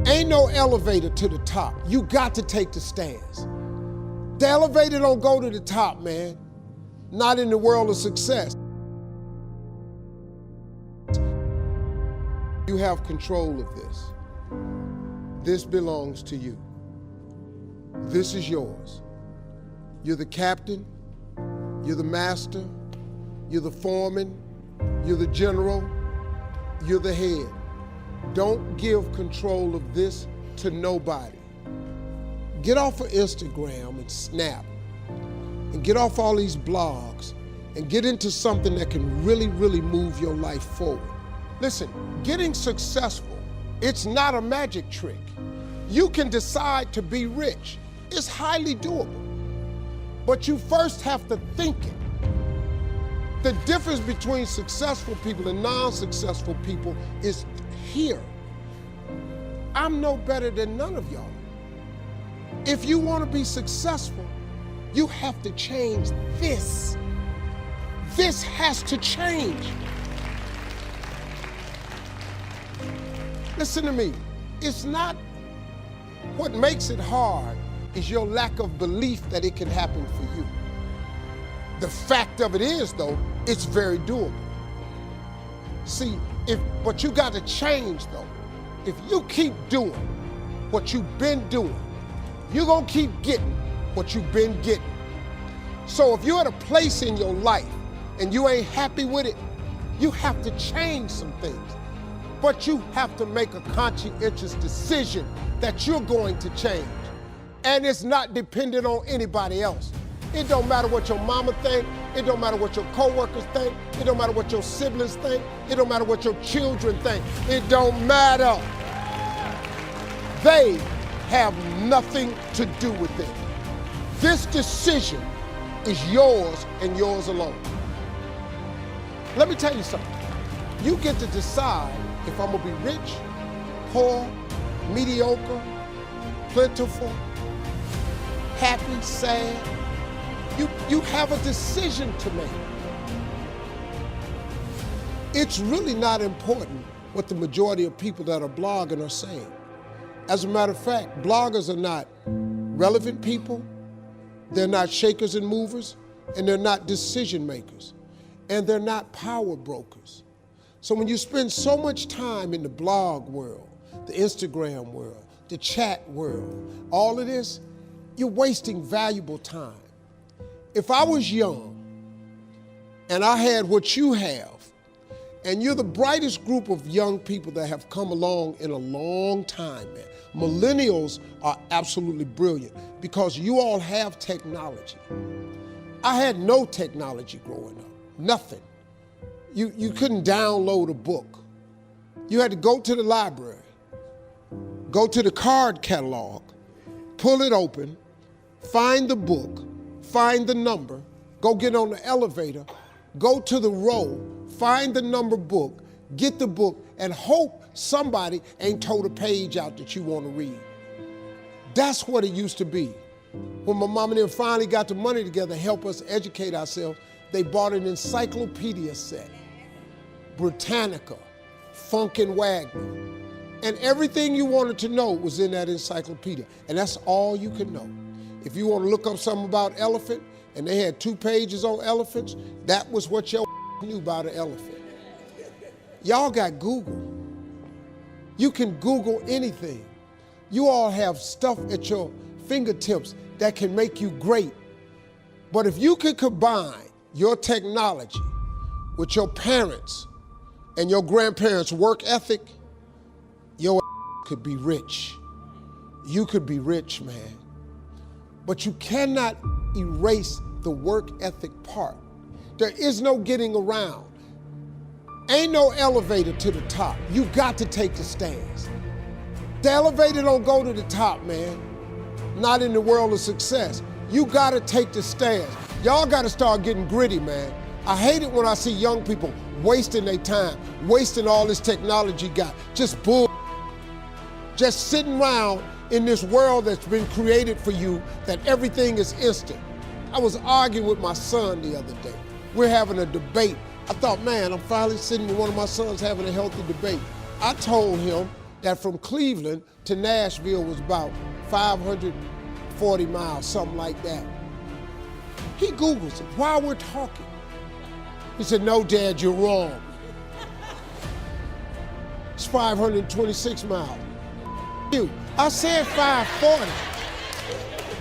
Ain't no elevator to the top. You got to take the stairs. The elevator don't go to the top, man. Not in the world of success. You have control of this. This belongs to you. This is yours. You're the captain, you're the master, you're the foreman, you're the general, you're the head. Don't give control of this to nobody. Get off of Instagram and Snap and get off all these blogs and get into something that can really, really move your life forward. Listen, getting successful, it's not a magic trick. You can decide to be rich. It's highly doable. But you first have to think it. The difference between successful people and non-successful people is here. I'm no better than none of y'all. If you want to be successful, you have to change this. This has to change. Listen to me. It's not what makes it hard is your lack of belief that it can happen for you. The fact of it is, though, it's very doable. See, but you got to change, though. If you keep doing what you've been doing, you're going to keep getting what you've been getting. So if you're at a place in your life and you ain't happy with it, you have to change some things. But you have to make a conscientious decision that you're going to change. And it's not dependent on anybody else. It don't matter what your mama think. It don't matter what your coworkers think. It don't matter what your siblings think. It don't matter what your children think. It don't matter. They have nothing to do with it. This decision is yours and yours alone. Let me tell you something. You get to decide if I'm gonna be rich, poor, mediocre, plentiful, happy, sad. You have a decision to make. It's really not important what the majority of people that are blogging are saying. As a matter of fact, bloggers are not relevant people, they're not shakers and movers, and they're not decision makers, and they're not power brokers. So when you spend so much time in the blog world, the Instagram world, the chat world, all of this, you're wasting valuable time. If I was young and I had what you have, and you're the brightest group of young people that have come along in a long time, man. Millennials are absolutely brilliant because you all have technology. I had no technology growing up, nothing. You couldn't download a book. You had to go to the library, go to the card catalog, pull it open, find the book, find the number, go get on the elevator, go to the row, find the number book, get the book, and hope somebody ain't told a page out that you want to read. That's what it used to be. When my mom and them finally got the money together to help us educate ourselves, they bought an encyclopedia set, Britannica, Funkin' Wagner, and everything you wanted to know was in that encyclopedia, and that's all you could know. If you want to look up something about elephant, and they had 2 pages on elephants, that was what your knew about an elephant. Y'all got Google. You can Google anything. You all have stuff at your fingertips that can make you great. But if you could combine your technology with your parents and your grandparents' work ethic, your could be rich. You could be rich, man. But you cannot erase the work ethic part. There is no getting around. Ain't no elevator to the top. You got to take the stairs. The elevator don't go to the top, man. Not in the world of success. You got to take the stairs. Y'all got to start getting gritty, man. I hate it when I see young people wasting their time, wasting all this technology got, just bull, just sitting around in this world that's been created for you that everything is instant. I was arguing with my son the other day. We're having a debate. I thought, man, I'm finally sitting with one of my sons having a healthy debate. I told him, that from Cleveland to Nashville was about 540 miles, something like that. He Googles it while we're talking. He said, no, Dad, you're wrong. It's 526 miles. I said 540.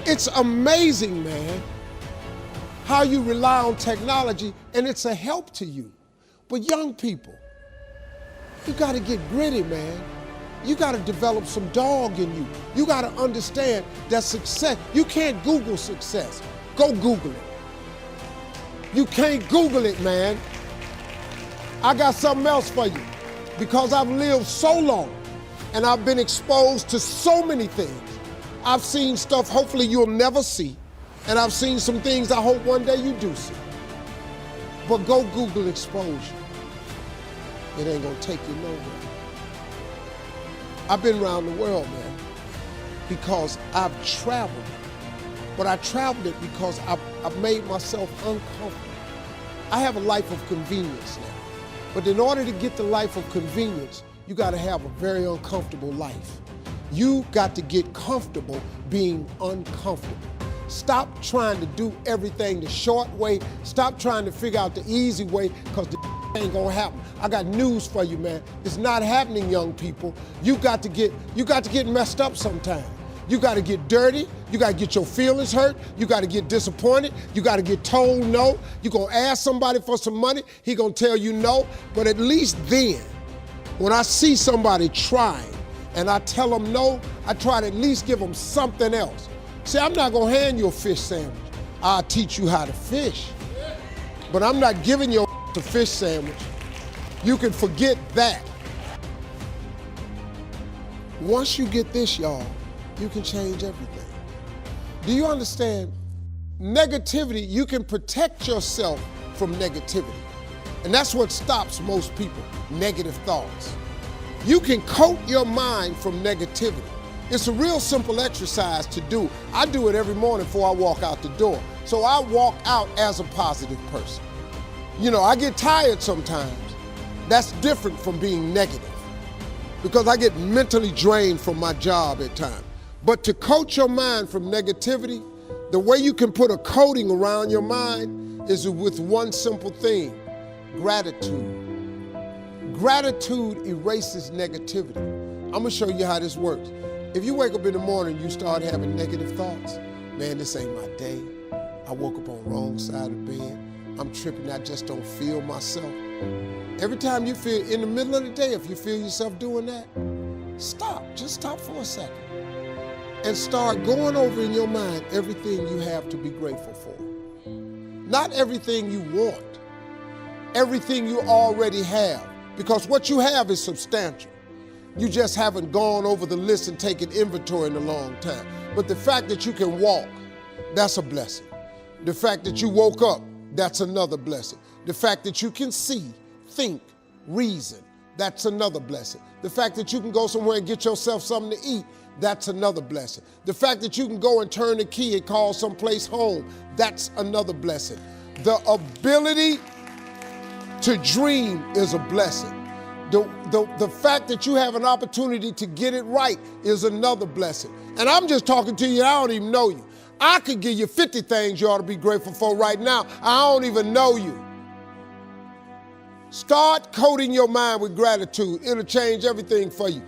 It's amazing, man, how you rely on technology and it's a help to you. But young people, you gotta get gritty, man. You gotta develop some dog in you. You gotta understand that success, you can't Google success. Go Google it. You can't Google it, man. I got something else for you. Because I've lived so long and I've been exposed to so many things. I've seen stuff hopefully you'll never see, and I've seen some things I hope one day you do see. But go Google exposure. It ain't gonna take you nowhere. I've been around the world, man, because I've traveled. But I traveled it because I've made myself uncomfortable. I have a life of convenience now. But in order to get the life of convenience, you gotta have a very uncomfortable life. You got to get comfortable being uncomfortable. Stop trying to do everything the short way. Stop trying to figure out the easy way, because the ain't gonna happen. I got news for you, man. It's not happening, young people. You got to get messed up sometime. You got to get dirty. You got to get your feelings hurt. You got to get disappointed. You got to get told no. You're going to ask somebody for some money. He going to tell you no. But at least then, when I see somebody trying and I tell them no, I try to at least give them something else. See, I'm not going to hand you a fish sandwich. I'll teach you how to fish. But I'm not giving you a fish sandwich. You can forget that. Once you get this, y'all, you can change everything. Do you understand? Negativity, you can protect yourself from negativity. And that's what stops most people, negative thoughts. You can coat your mind from negativity. It's a real simple exercise to do. I do it every morning before I walk out the door. So I walk out as a positive person. You know, I get tired sometimes. That's different from being negative, because I get mentally drained from my job at times. But to coat your mind from negativity, the way you can put a coating around your mind is with one simple thing: gratitude. Gratitude erases negativity. I'm gonna show you how this works. If you wake up in the morning and you start having negative thoughts, man, this ain't my day. I woke up on the wrong side of the bed. I'm tripping, I just don't feel myself. Every time you feel, in the middle of the day, if you feel yourself doing that, stop, just stop for a second. And start going over in your mind everything you have to be grateful for. Not everything you want, everything you already have, because what you have is substantial. You just haven't gone over the list and taken inventory in a long time. But the fact that you can walk, that's a blessing. The fact that you woke up, that's another blessing. The fact that you can see, think, reason, that's another blessing. The fact that you can go somewhere and get yourself something to eat, that's another blessing. The fact that you can go and turn the key and call someplace home, that's another blessing. The ability to dream is a blessing. The fact that you have an opportunity to get it right is another blessing. And I'm just talking to you, I don't even know you. I could give you 50 things you ought to be grateful for right now. I don't even know you. Start coating your mind with gratitude. It'll change everything for you.